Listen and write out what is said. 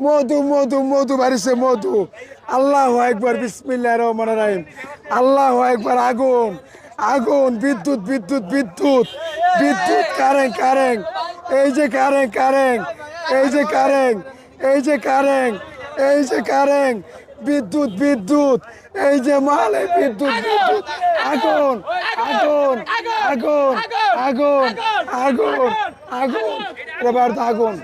মধু মধু মধু বাড়িছে মধু। আল্লাহু আকবার, বিসমিল্লাহির রহমানির রহিম। আল্লাহু আকবার। আগুন আগুন, বিদ্যুৎ বিদ্যুৎ বিদ্যুৎ বিদ্যুৎ, কারেন্ট কারেন্ট, এই যে কারেন্ট কারেন্ট, এই যে কারেন্ট, এই যে কারেন্ট, এই যে কারেন্ট, বিদ্যুৎ বিদ্যুৎ, এই যে মাল, এই বিদ্যুৎ বিদ্যুৎ, আগুন আগুন আগুন আগুন আগুন আগুন, এবার আগুন।